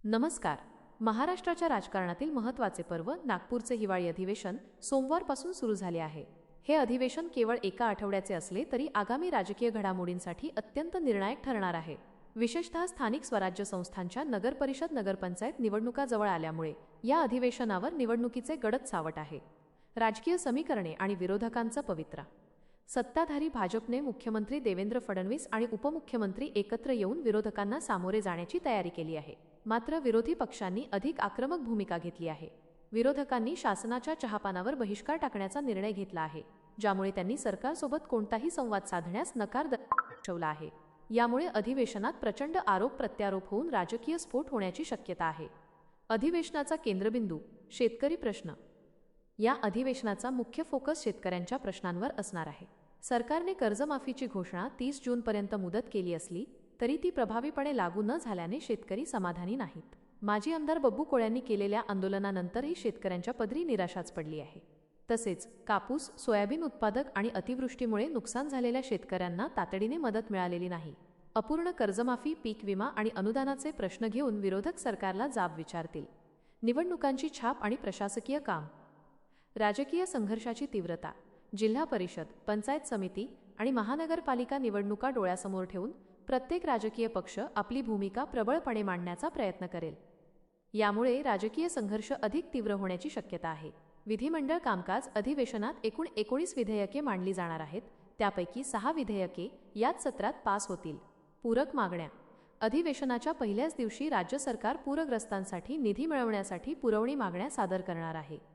नमस्कार. महाराष्ट्राच्या राजकारणातील महत्त्वाचे पर्व नागपूरचे हिवाळी अधिवेशन सोमवारपासून सुरू झाले आहे. हे अधिवेशन केवळ एका आठवड्याचे असले तरी आगामी राजकीय घडामोडींसाठी अत्यंत निर्णायक ठरणार आहे. विशेषतः स्थानिक स्वराज्य संस्थांच्या नगरपरिषद नगरपंचायत निवडणुका जवळ आल्यामुळे या अधिवेशनावर निवडणुकीचे गडद सावट आहे. राजकीय समीकरणे आणि विरोधकांचा पवित्रा. सत्ताधारी भाजपने मुख्यमंत्री देवेंद्र फडणवीस आणि उपमुख्यमंत्री एकत्र येऊन विरोधकांना सामोरे जाण्याची तयारी केली आहे. मात्र विरोधी पक्षांनी अधिक आक्रमक भूमिका घेतली आहे. विरोधकांनी शासनाच्या चहापानावर बहिष्कार टाकण्याचा निर्णय घेतला आहे, ज्यामुळे त्यांनी सरकारसोबत कोणताही संवाद साधण्यास नकार दर्शवला आहे. यामुळे अधिवेशनात प्रचंड आरोप प्रत्यारोप होऊन राजकीय स्फोट होण्याची शक्यता आहे. अधिवेशनाचा केंद्रबिंदू शेतकरी प्रश्न. या अधिवेशनाचा मुख्य फोकस शेतकऱ्यांच्या प्रश्नांवर असणार आहे. सरकारने कर्जमाफीची घोषणा 30 जूनपर्यंत मुदत केली असली तरी ती प्रभावीपणे लागू न झाल्याने शेतकरी समाधानी नाहीत. माजी आमदार बब्बू कोळ्यांनी केलेल्या आंदोलनानंतरही शेतकऱ्यांच्या पदरी निराशाच पडली आहे. तसेच कापूस, सोयाबीन उत्पादक आणि अतिवृष्टीमुळे नुकसान झालेल्या शेतकऱ्यांना तातडीने मदत मिळालेली नाही. अपूर्ण कर्जमाफी, पीक विमा आणि अनुदानाचे प्रश्न घेऊन विरोधक सरकारला जाब विचारतील. निवडणुकांची छाप आणि प्रशासकीय काम. राजकीय संघर्षाची तीव्रता. जिल्हा परिषद, पंचायत समिती आणि महानगरपालिका निवडणुका डोळ्यासमोर ठेवून प्रत्येक राजकीय पक्ष आपली भूमिका प्रबळपणे मांडण्याचा प्रयत्न करेल. यामुळे राजकीय संघर्ष अधिक तीव्र होण्याची शक्यता आहे. विधिमंडळ कामकाज. अधिवेशनात एकूण 19 विधेयके मांडली जाणार आहेत. त्यापैकी 6 विधेयके याच सत्रात पास होतील. पूरक मागण्या. अधिवेशनाच्या पहिल्याच दिवशी राज्य सरकार पूरग्रस्तांसाठी निधी मिळवण्यासाठी पुरवणी मागण्या सादर करणार आहे.